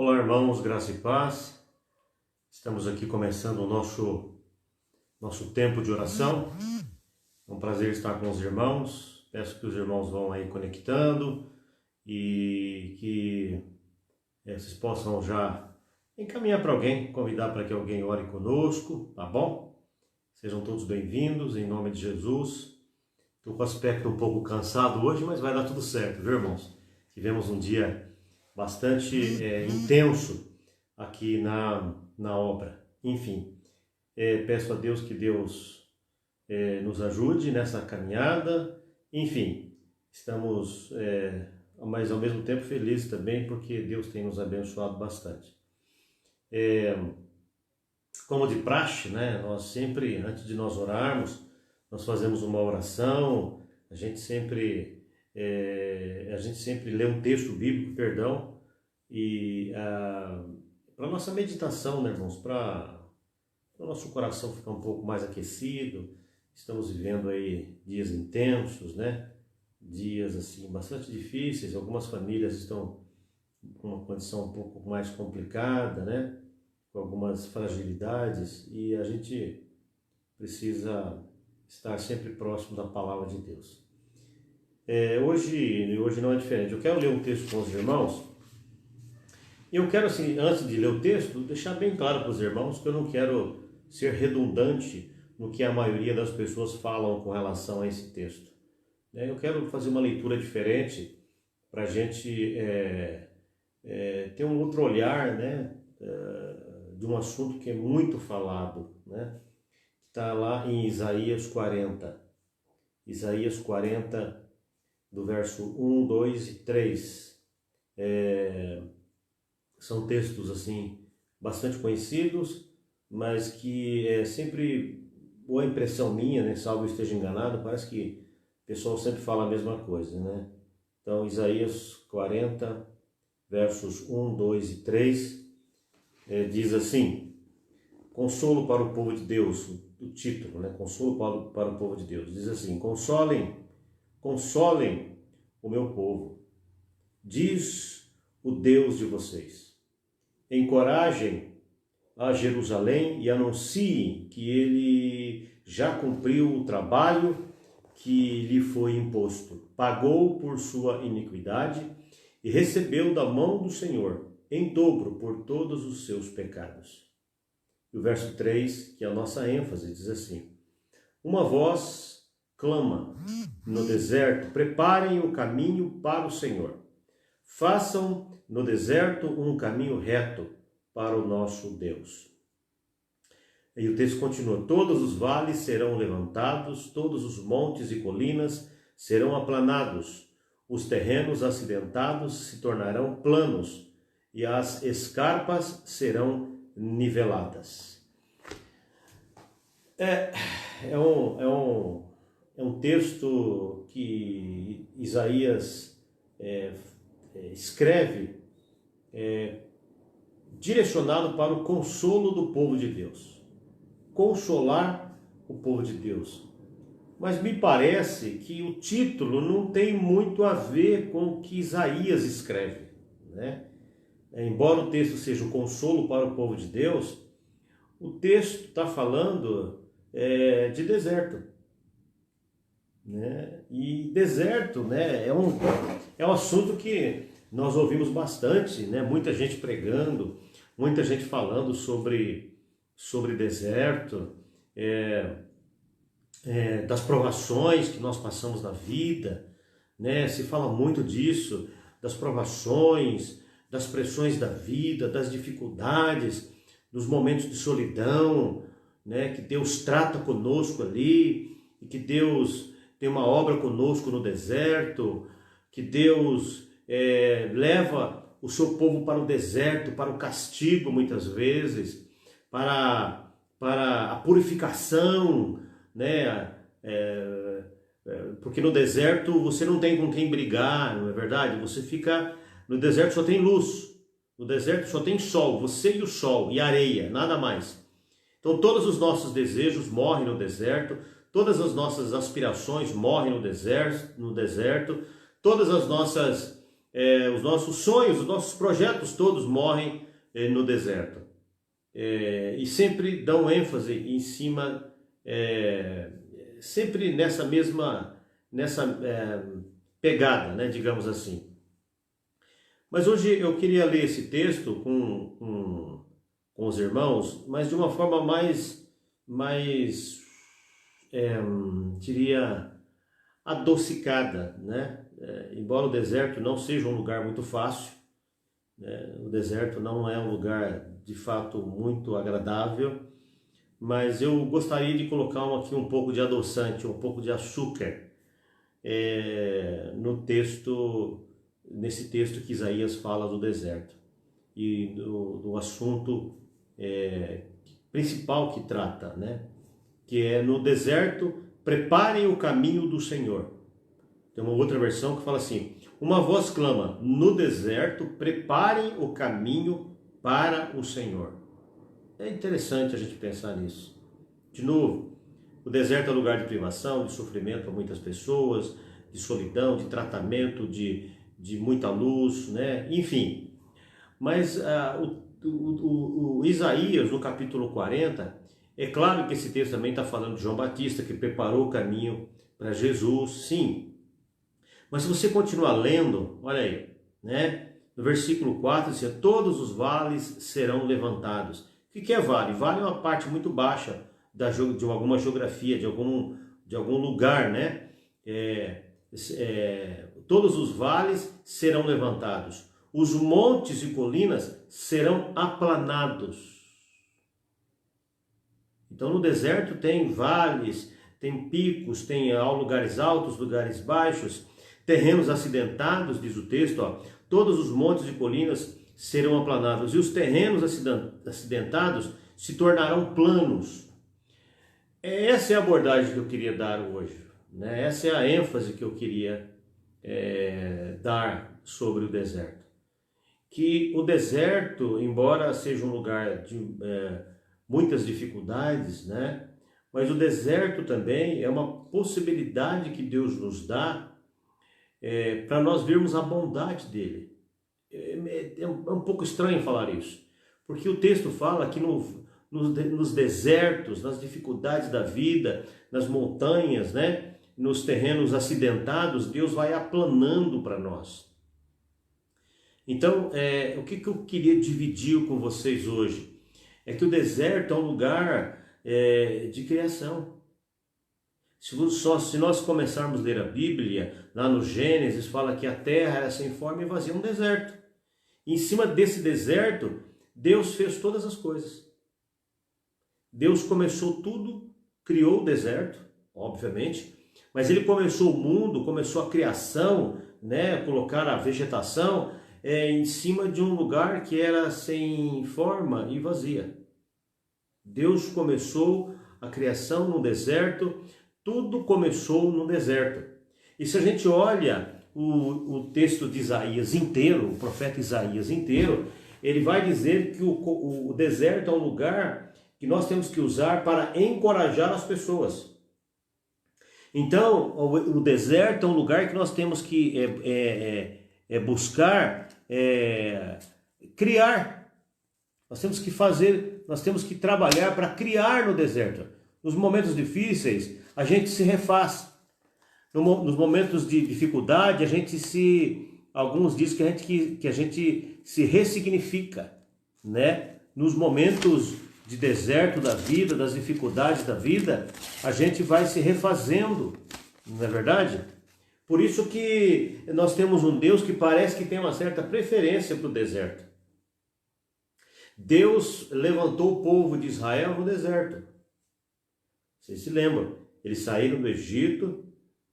Olá, irmãos, graça e paz. Estamos aqui começando o nosso tempo de oração. É um prazer estar com os irmãos. Peço que os irmãos vão aí conectando e que vocês possam já encaminhar para alguém, convidar para que alguém ore conosco, tá bom? Sejam todos bem-vindos, em nome de Jesus. Estou com o aspecto um pouco cansado hoje, mas vai dar tudo certo, viu, irmãos? Tivemos um dia bastante intenso aqui na obra. Enfim, peço a Deus que Deus nos ajude nessa caminhada. Enfim, estamos, mas ao mesmo tempo felizes também, porque Deus tem nos abençoado bastante. Como de praxe, né, nós sempre, antes de nós orarmos, nós fazemos uma oração, a gente sempre lê um texto bíblico, e para a nossa meditação, né, irmãos, para o nosso coração ficar um pouco mais aquecido. Estamos vivendo aí dias intensos, né, dias assim bastante difíceis, algumas famílias estão com uma condição um pouco mais complicada, né, com algumas fragilidades, e a gente precisa estar sempre próximo da palavra de Deus. Hoje não é diferente. Eu quero ler um texto com os irmãos. Eu quero, assim, antes de ler o texto, deixar bem claro para os irmãos que eu não quero ser redundante no que a maioria das pessoas falam com relação a esse texto. Eu quero fazer uma leitura diferente para a gente ter um outro olhar, né, de um assunto que é muito falado, né? Está lá em Isaías 40. Isaías 40, do verso 1, 2 e 3. São textos assim bastante conhecidos, mas que sempre, ou a impressão minha, né, salvo eu esteja enganado, parece que o pessoal sempre fala a mesma coisa, né? Então, Isaías 40, versos 1, 2 e 3, diz assim: consolo para o povo de Deus, o título, né? Consolo para o povo de Deus. Diz assim: consolem o meu povo, diz o Deus de vocês. Encorajem a Jerusalém e anunciem que ele já cumpriu o trabalho que lhe foi imposto. Pagou por sua iniquidade e recebeu da mão do Senhor em dobro por todos os seus pecados. E o verso 3, que é a nossa ênfase, diz assim: uma voz clama no deserto, preparem o caminho para o Senhor. Façam no deserto um caminho reto para o nosso Deus. E o texto continua: todos os vales serão levantados, todos os montes e colinas serão aplanados, os terrenos acidentados se tornarão planos e as escarpas serão niveladas. É um texto que Isaías escreve direcionado para o consolo do povo de Deus. Consolar o povo de Deus. Mas me parece que o título não tem muito a ver com o que Isaías escreve, né? Embora o texto seja o consolo para o povo de Deus, o texto está falando de deserto, né? E deserto, né, é um assunto que nós ouvimos bastante, né? Muita gente pregando, muita gente falando sobre deserto, das provações que nós passamos na vida, né? Se fala muito disso, das provações, das pressões da vida, das dificuldades, dos momentos de solidão, né? Que Deus trata conosco ali, e que Deus tem uma obra conosco no deserto, que Deus leva o seu povo para o deserto, para o castigo muitas vezes, para a purificação, né? Porque no deserto você não tem com quem brigar, não é verdade? Você fica... No deserto só tem luz, no deserto só tem sol, você e o sol, e areia, nada mais. Então todos os nossos desejos morrem no deserto, todas as nossas aspirações morrem no deserto, todas as nossas os nossos sonhos, os nossos projetos todos morrem no deserto. E sempre dão ênfase em cima, sempre nessa mesma pegada, né, digamos assim. Mas hoje eu queria ler esse texto com os irmãos, mas de uma forma diria, adocicada, né? Embora o deserto não seja um lugar muito fácil, né? O deserto não é um lugar de fato muito agradável, mas eu gostaria de colocar aqui um pouco de adoçante, um pouco de açúcar nesse texto que Isaías fala do deserto e do assunto principal que trata, né? Que é: no deserto preparem o caminho do Senhor. Tem uma outra versão que fala assim: uma voz clama, no deserto preparem o caminho para o Senhor. É interessante a gente pensar nisso. De novo, o deserto é lugar de privação, de sofrimento para muitas pessoas, de solidão, de tratamento, de muita luz, né? Enfim. Mas o Isaías, no capítulo 40, é claro que esse texto também está falando de João Batista, que preparou o caminho para Jesus, sim. Mas se você continuar lendo, olha aí, né? No versículo 4, diz: todos os vales serão levantados. O que é vale? Vale é uma parte muito baixa de alguma geografia, de algum lugar, né? Todos os vales serão levantados. Os montes e colinas serão aplanados. Então no deserto tem vales, tem picos, tem lugares altos, lugares baixos, terrenos acidentados, diz o texto, ó, todos os montes e colinas serão aplanados e os terrenos acidentados se tornarão planos. Essa é a abordagem que eu queria dar hoje, né? Essa é a ênfase que eu queria dar sobre o deserto. Que o deserto, embora seja um lugar de muitas dificuldades, né? Mas o deserto também é uma possibilidade que Deus nos dá para nós vermos a bondade dele. É um pouco estranho falar isso, porque o texto fala que nos desertos, nas dificuldades da vida, nas montanhas, né? Nos terrenos acidentados, Deus vai aplanando para nós. Então, o que eu queria dividir com vocês hoje é que o deserto é um lugar de criação. Se nós começarmos a ler a Bíblia, lá no Gênesis, fala que a terra era sem forma e vazia, um deserto. E em cima desse deserto, Deus fez todas as coisas. Deus começou tudo, criou o deserto, obviamente, mas ele começou o mundo, começou a criação, né, colocar a vegetação em cima de um lugar que era sem forma e vazia. Deus começou a criação no deserto, tudo começou no deserto. E se a gente olha o texto de Isaías inteiro, o profeta Isaías inteiro, ele vai dizer que o deserto é um lugar que nós temos que usar para encorajar as pessoas. Então, o deserto é um lugar que nós temos que buscar criar. Nós temos que nós temos que trabalhar para criar no deserto. Nos momentos difíceis, a gente se refaz. Nos momentos de dificuldade, alguns dizem que a gente se ressignifica, né? Nos momentos de deserto da vida, das dificuldades da vida, a gente vai se refazendo, não é verdade? Por isso que nós temos um Deus que parece que tem uma certa preferência para o deserto. Deus levantou o povo de Israel no deserto. Vocês se lembram? Eles saíram do Egito,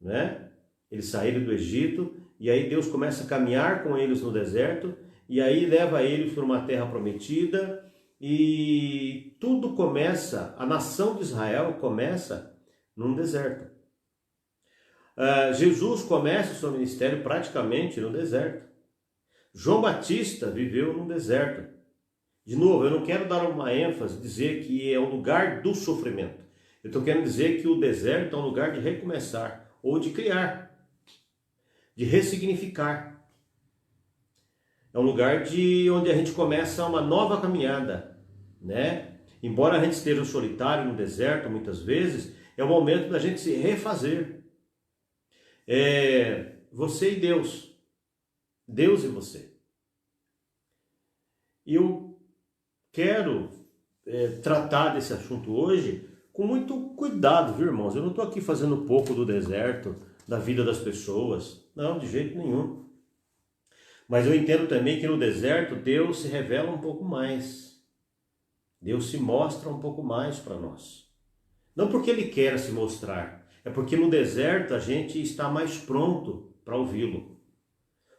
né? Eles saíram do Egito e aí Deus começa a caminhar com eles no deserto e aí leva eles para uma terra prometida e tudo começa, a nação de Israel começa num deserto. Jesus começa o seu ministério praticamente no deserto. João Batista viveu no deserto. De novo, eu não quero dar uma ênfase, dizer que é um lugar do sofrimento. Eu estou querendo dizer que o deserto é um lugar de recomeçar, ou de criar, de ressignificar. É um lugar onde a gente começa uma nova caminhada, né? Embora a gente esteja solitário no deserto, muitas vezes, é o momento da gente se refazer. Você e Deus. Deus e você. E eu quero tratar desse assunto hoje com muito cuidado, viu, irmãos? Eu não estou aqui fazendo pouco do deserto, da vida das pessoas. Não, de jeito nenhum. Mas eu entendo também que no deserto Deus se revela um pouco mais. Deus se mostra um pouco mais para nós. Não porque Ele quer se mostrar, é porque no deserto a gente está mais pronto para ouvi-lo.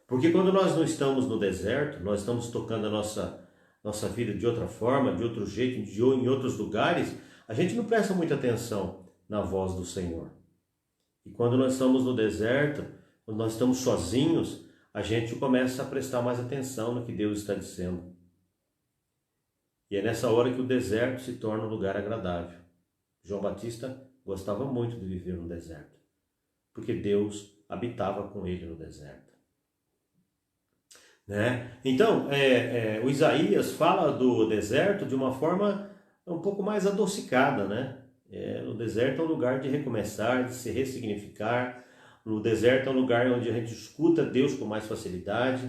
Porque quando nós não estamos no deserto, nós estamos tocando a nossa vida de outra forma, de outro jeito, em outros lugares, a gente não presta muita atenção na voz do Senhor. E quando nós estamos no deserto, quando nós estamos sozinhos, a gente começa a prestar mais atenção no que Deus está dizendo. E é nessa hora que o deserto se torna um lugar agradável. João Batista gostava muito de viver no deserto, porque Deus habitava com ele no deserto. Né? Então, o Isaías fala do deserto de uma forma um pouco mais adocicada, né? O deserto é um lugar de recomeçar, de se ressignificar. No deserto é um lugar onde a gente escuta Deus com mais facilidade.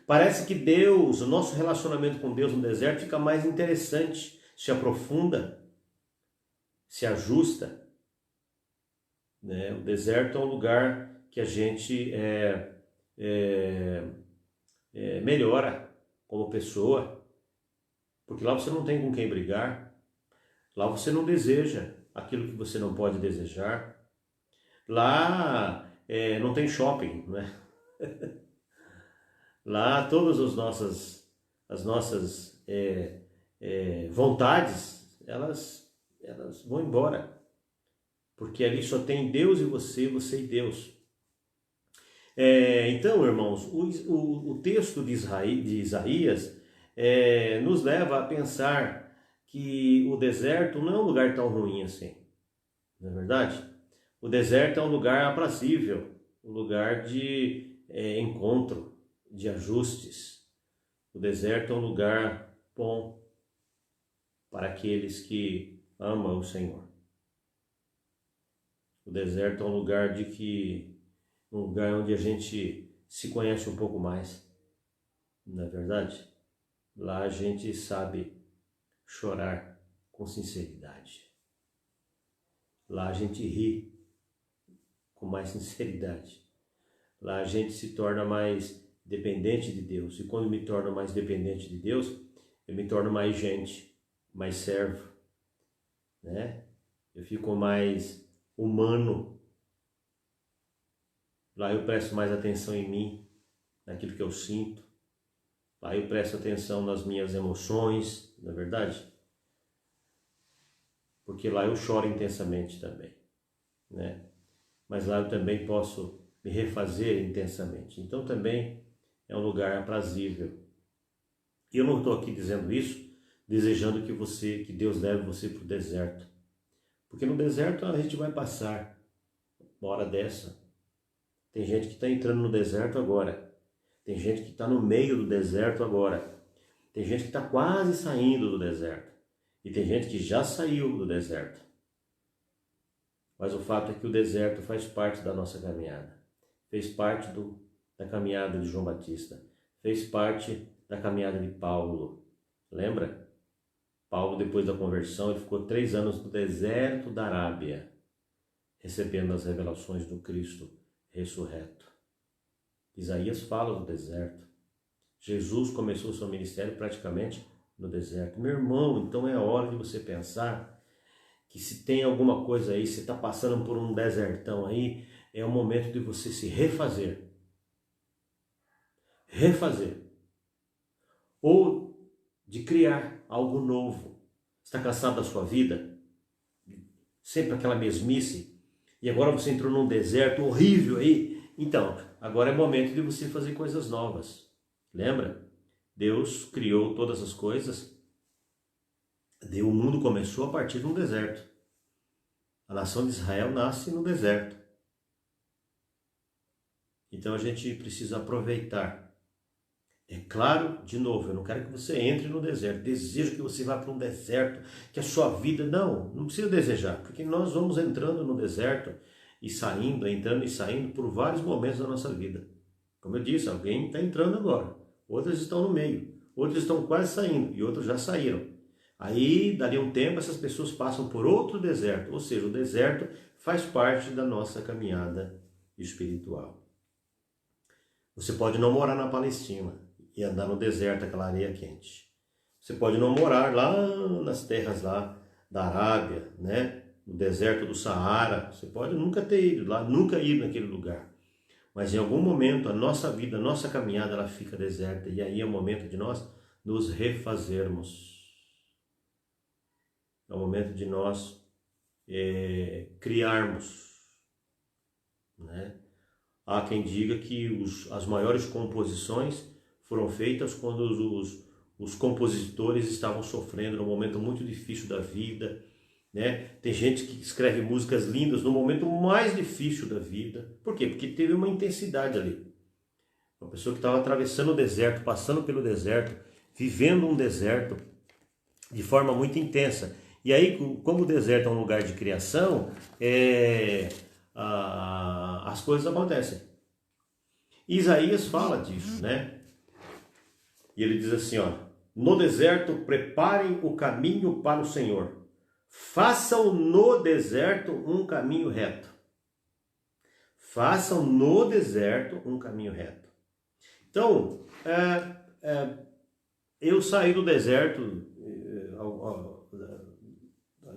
Parece que Deus, o nosso relacionamento com Deus no deserto fica mais interessante, se aprofunda, se ajusta. Né? O deserto é um lugar que a gente melhora como pessoa, porque lá você não tem com quem brigar, lá você não deseja aquilo que você não pode desejar, lá não tem shopping, né? Lá todas as nossas vontades, elas vão embora, porque ali só tem Deus e você e Deus. Então, irmãos, o texto de Isaías nos leva a pensar que o deserto não é um lugar tão ruim assim, não é verdade? O deserto é um lugar aprazível, um lugar de encontro, de ajustes. O deserto é um lugar bom para aqueles que amam o Senhor. O deserto é um lugar onde a gente se conhece um pouco mais, não é verdade? Lá a gente sabe chorar com sinceridade. Lá a gente ri com mais sinceridade. Lá a gente se torna mais dependente de Deus. E quando me torno mais dependente de Deus, eu me torno mais gente, mais servo, né? Eu fico mais humano. Lá eu presto mais atenção em mim, naquilo que eu sinto. Lá eu presto atenção nas minhas emoções, não é verdade? Porque lá eu choro intensamente também, né? Mas lá eu também posso me refazer intensamente. Então também é um lugar aprazível. E eu não estou aqui dizendo isso, desejando que Deus leve você para o deserto. Porque no deserto a gente vai passar uma hora dessa. Tem gente que está entrando no deserto agora. Tem gente que está no meio do deserto agora. Tem gente que está quase saindo do deserto. E tem gente que já saiu do deserto. Mas o fato é que o deserto faz parte da nossa caminhada. Fez parte da caminhada de João Batista. Fez parte da caminhada de Paulo. Lembra? Paulo, depois da conversão, ele ficou 3 anos no deserto da Arábia, recebendo as revelações do Cristo ressurreto. Isaías fala do deserto. Jesus começou seu ministério praticamente no deserto. Meu irmão, então é hora de você pensar que se tem alguma coisa aí, se está passando por um desertão aí, é o momento de você se refazer. Refazer. Ou de criar algo novo. Está cansado da sua vida? Sempre aquela mesmice? E agora você entrou num deserto horrível aí? Então, agora é momento de você fazer coisas novas. Lembra? Deus criou todas as coisas. O mundo começou a partir de um deserto. A nação de Israel nasce no deserto. Então a gente precisa aproveitar É claro, de novo, eu não quero que você entre no deserto, desejo que você vá para um deserto, que a sua vida, não precisa desejar, porque nós vamos entrando no deserto e saindo, entrando e saindo por vários momentos da nossa vida. Como eu disse, alguém está entrando agora, outros estão no meio, outros estão quase saindo e outros já saíram. Aí, dali um tempo, essas pessoas passam por outro deserto, ou seja, o deserto faz parte da nossa caminhada espiritual. Você pode não morar na Palestina e andar no deserto, aquela areia quente. Você pode não morar lá nas terras lá da Arábia, né? No deserto do Saara. Você pode nunca ter ido lá, nunca ir naquele lugar. Mas em algum momento a nossa vida, a nossa caminhada, ela fica deserta. E aí é o momento de nós nos refazermos. É o momento de nós criarmos, né? Há quem diga que as maiores composições foram feitas quando os compositores estavam sofrendo num momento muito difícil da vida, né? Tem gente que escreve músicas lindas no momento mais difícil da vida. Por quê? Porque teve uma intensidade ali. Uma pessoa que estava atravessando o deserto, passando pelo deserto, vivendo um deserto de forma muito intensa. E aí, como o deserto é um lugar de criação, as coisas acontecem. Isaías fala disso, né? E ele diz assim, ó: no deserto preparem o caminho para o Senhor. Façam no deserto um caminho reto. Façam no deserto um caminho reto. Então, eu saí do deserto,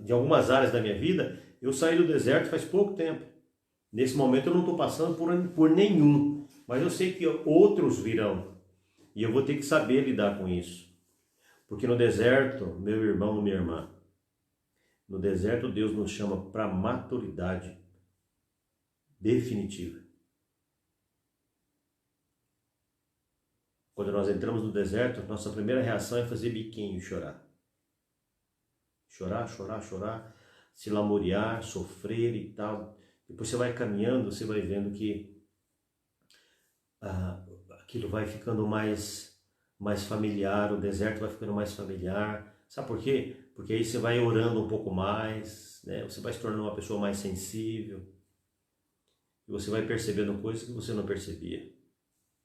de algumas áreas da minha vida, eu saí do deserto faz pouco tempo. Nesse momento eu não estou passando por nenhum, mas eu sei que outros virão. E eu vou ter que saber lidar com isso. Porque no deserto, meu irmão, minha irmã, no deserto Deus nos chama para maturidade definitiva. Quando nós entramos no deserto, nossa primeira reação é fazer biquinho e chorar. Chorar, chorar, chorar, se lamuriar, sofrer e tal. Depois você vai caminhando, você vai vendo que aquilo vai ficando mais familiar, o deserto vai ficando mais familiar. Sabe por quê? Porque aí você vai orando um pouco mais, né? Você vai se tornando uma pessoa mais sensível. E você vai percebendo coisas que você não percebia,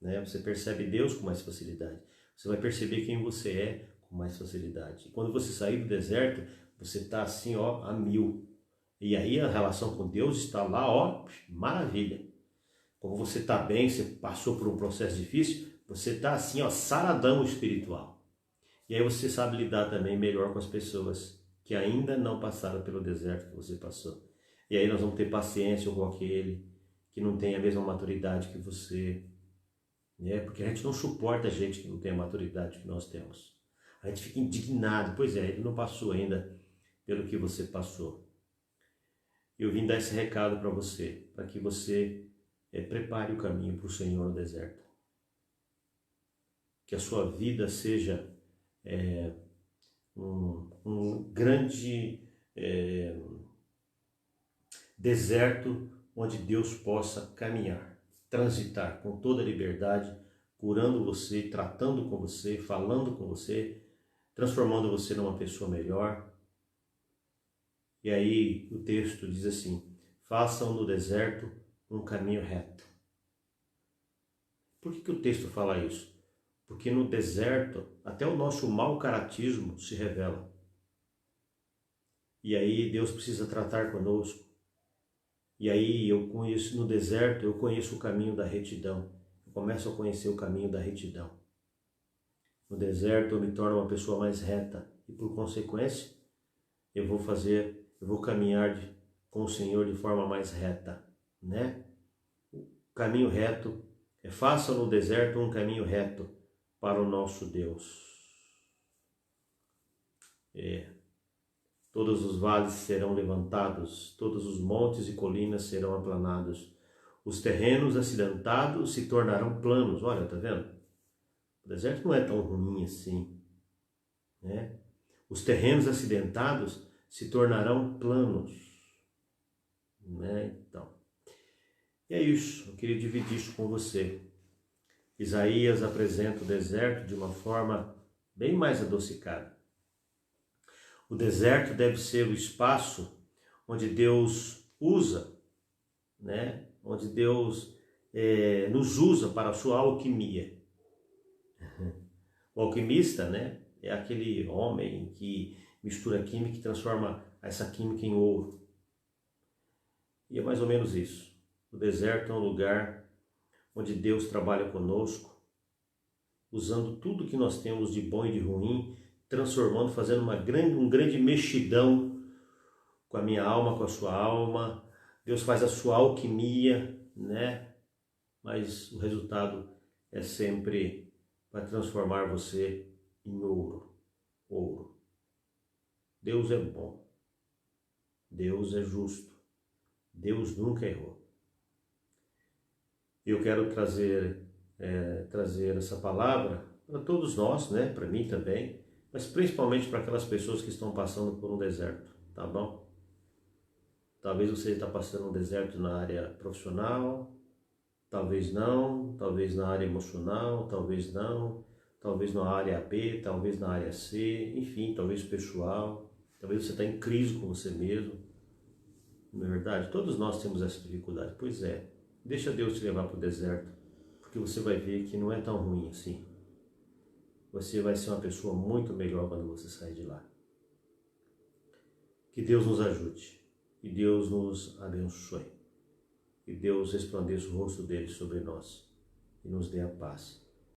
né? Você percebe Deus com mais facilidade. Você vai perceber quem você é com mais facilidade. E quando você sair do deserto, você está assim, ó, a mil. E aí a relação com Deus está lá, ó, maravilha. Como você está bem, você passou por um processo difícil, você está assim, ó, saradão espiritual. E aí você sabe lidar também melhor com as pessoas que ainda não passaram pelo deserto que você passou. E aí nós vamos ter paciência com aquele que não tem a mesma maturidade que você, né? Porque a gente não suporta gente que não tem a maturidade que nós temos. A gente fica indignado, pois é, ele não passou ainda pelo que você passou. Eu vim dar esse recado para você, para que você prepare o caminho para o Senhor no deserto. Que a sua vida seja um grande deserto onde Deus possa caminhar, transitar com toda a liberdade, curando você, tratando com você, falando com você, transformando você numa pessoa melhor. E aí o texto diz assim: façam no deserto um caminho reto. Por que o texto fala isso? Porque no deserto até o nosso mau caratismo se revela. E aí Deus precisa tratar conosco. E aí eu conheço no deserto, eu conheço o caminho da retidão. Eu começo a conhecer o caminho da retidão. No deserto eu me torno uma pessoa mais reta e por consequência eu vou caminhar com o Senhor de forma mais reta, né? O caminho reto faça no deserto um caminho reto para o nosso Deus. Todos os vales serão levantados, todos os montes e colinas serão aplanados. Os terrenos acidentados se tornarão planos. Olha, tá vendo? O deserto não é tão ruim assim, né? Os terrenos acidentados se tornarão planos, né? Então, e é isso. Eu queria dividir isso com você. Isaías apresenta o deserto de uma forma bem mais adocicada. O deserto deve ser o espaço onde Deus usa, né? Onde Deus nos usa para a sua alquimia. O alquimista, né, é aquele homem que mistura química e transforma essa química em ouro. E é mais ou menos isso. O deserto é um lugar onde Deus trabalha conosco, usando tudo que nós temos de bom e de ruim, transformando, fazendo um grande mexidão com a minha alma, com a sua alma. Deus faz a sua alquimia, né? Mas o resultado é sempre para transformar você em ouro. Ouro. Deus é bom. Deus é justo. Deus nunca errou. Eu quero trazer essa palavra para todos nós, né? Para mim também, mas principalmente para aquelas pessoas que estão passando por um deserto, tá bom? Talvez você está passando um deserto na área profissional, talvez não, talvez na área emocional, talvez não, talvez na área B, talvez na área C, enfim, talvez pessoal, talvez você está em crise com você mesmo. Não é verdade? Todos nós temos essa dificuldade. Pois é, deixa Deus te levar para o deserto, porque você vai ver que não é tão ruim assim. Você vai ser uma pessoa muito melhor quando você sair de lá. Que Deus nos ajude, que Deus nos abençoe, que Deus resplandeça o rosto dele sobre nós e nos dê a paz.